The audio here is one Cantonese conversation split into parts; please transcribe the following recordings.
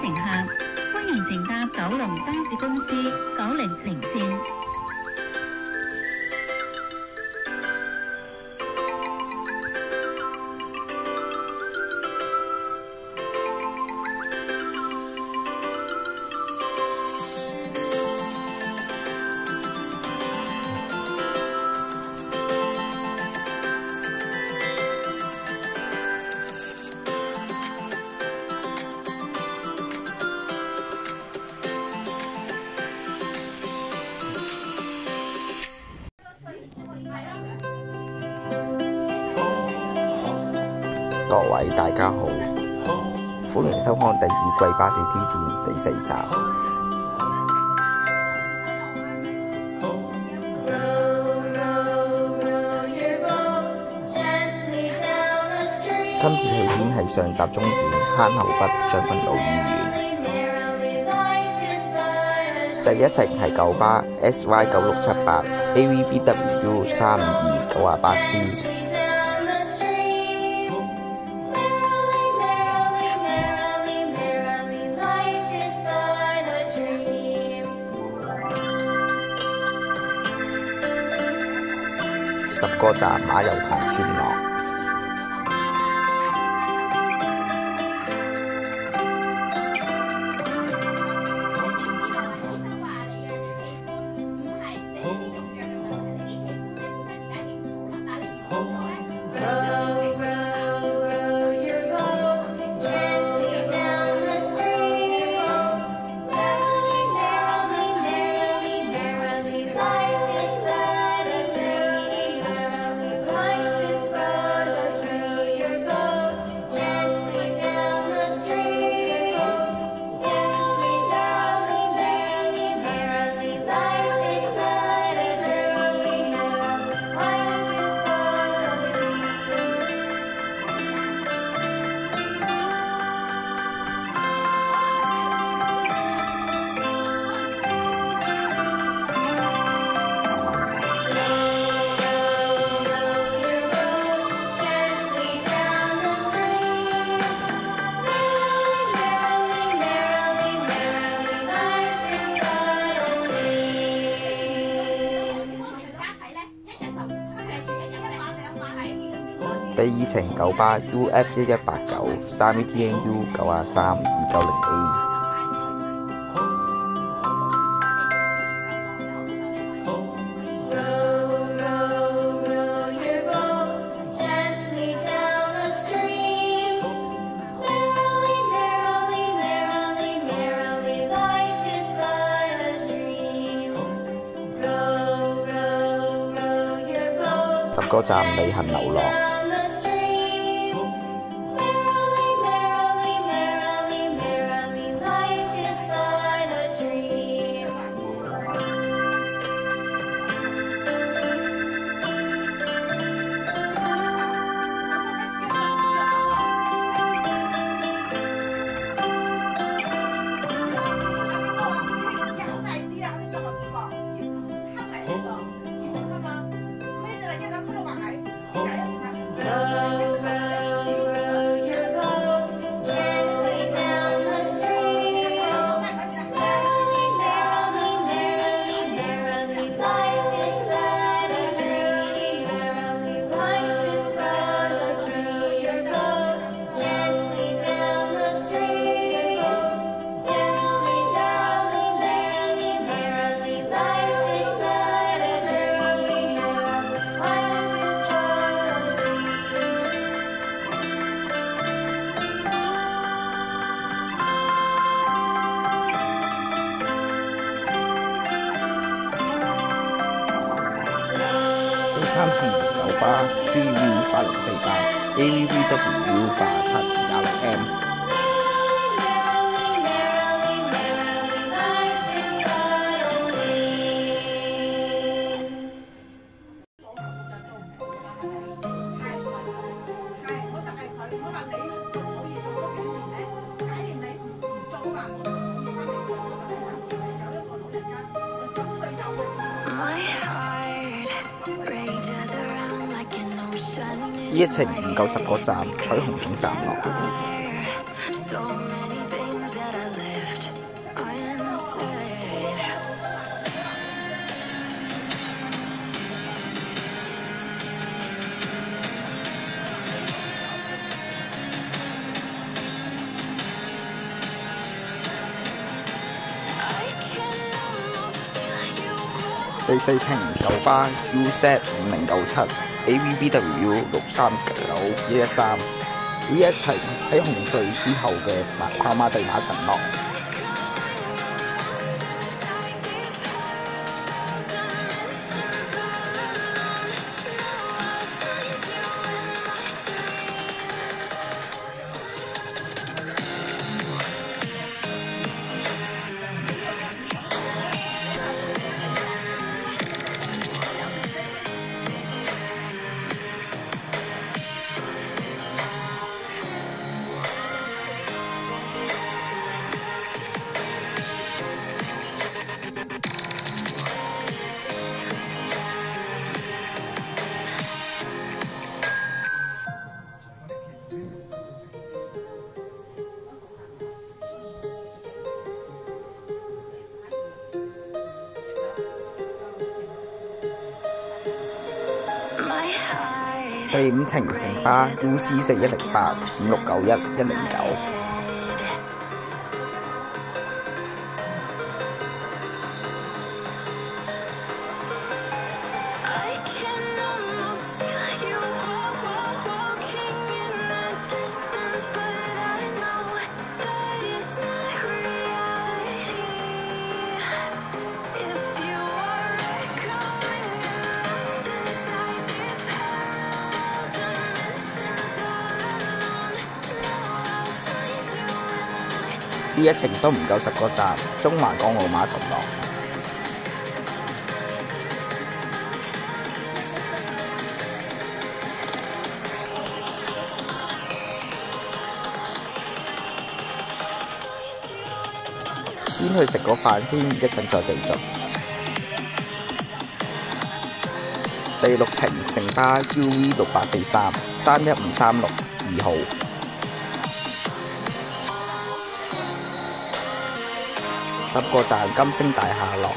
乘客，歡迎乘搭九龍巴士公司900線。各位大家好，歡迎收看第2季巴士挑戰第4集。今次起點係上集終點坑口北將軍澳醫院。第一程係舊巴 SY9678 AVBW 35298C。10個站馬油塘村落。第二程九巴 UF1189 3VTNU 923-290A。10個站履行流浪。3程九巴 PV8048 AVBW 8726M。呢一程唔夠10個站，彩虹總站落。第4程九巴 UZ5097 AVBW639113呢一程喺紅隧之後嘅跑馬地馬場落。第5程城巴 UC4108 5691 109。呢一程都唔夠10個站，中環港澳碼頭落。先去食個飯先，一陣再繼續。第6程城巴 UV6843 31536 2號。10個站金星大廈落。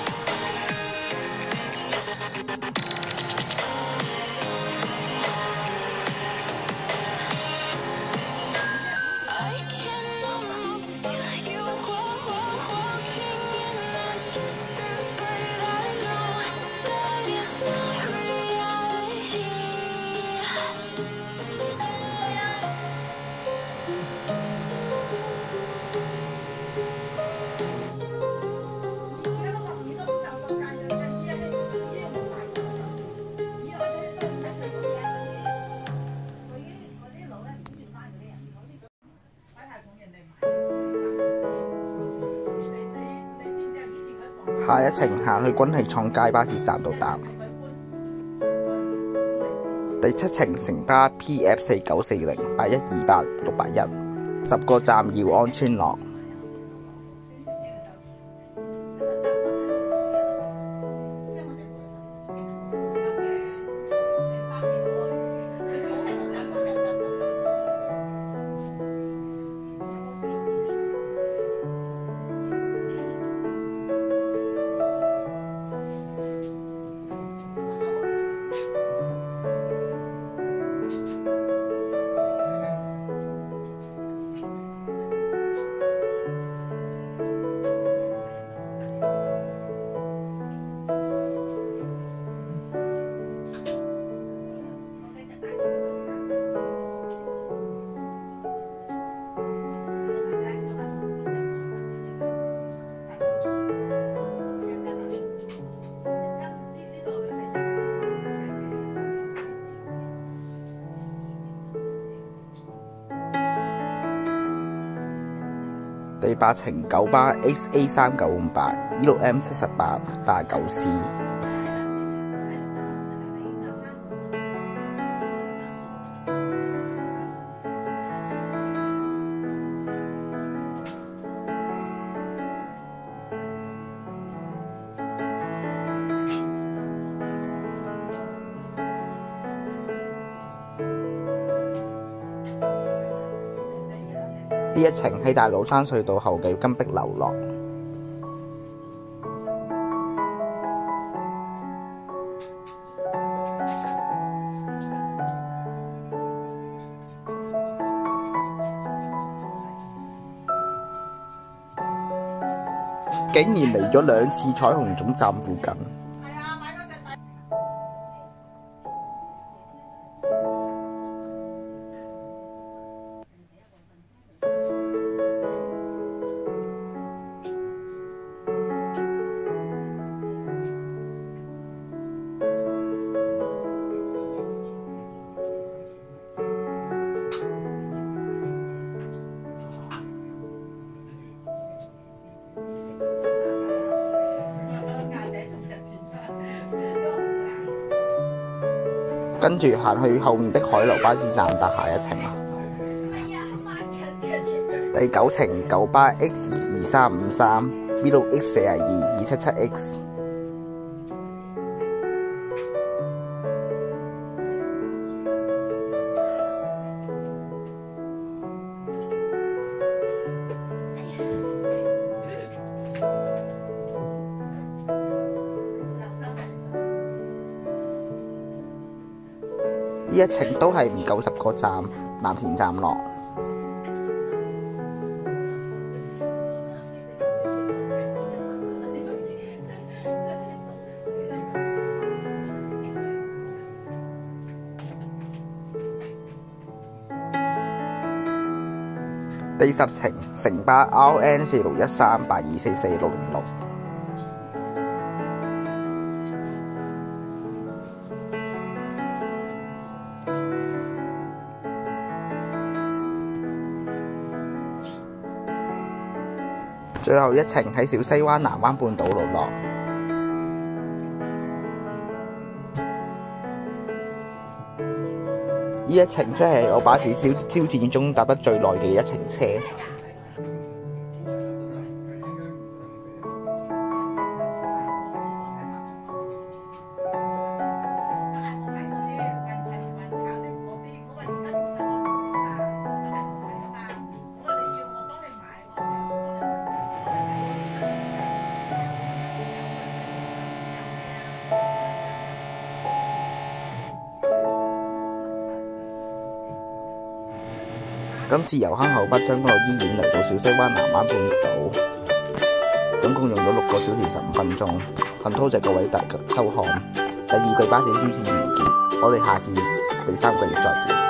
下一程行去軍氣廠街巴士站度搭。第7程城巴 PF4940 8128 681 10個站耀安村落。第8程九巴 XA3958 E6M78 89C。呢一程喺大老山隧道後嘅金碧樓樂。竟然嚟咗2次彩虹總站附近。跟住行去後面的海流巴士站搭下一程。第9程九巴 X2353 V6X42 277X。呢一程都係唔夠10個站，藍田站落。第10程城巴 RN461382446606。最後一程喺小西灣南灣半島路落。呢一程即係我巴士挑戰中搭得最耐嘅一程車。今次由坑口北將軍澳醫院嚟到小西灣南灣半島，總共用咗6個小時15分鐘。很多謝各位大家收看，第2季巴士挑戰完結，我哋下次第3季再見。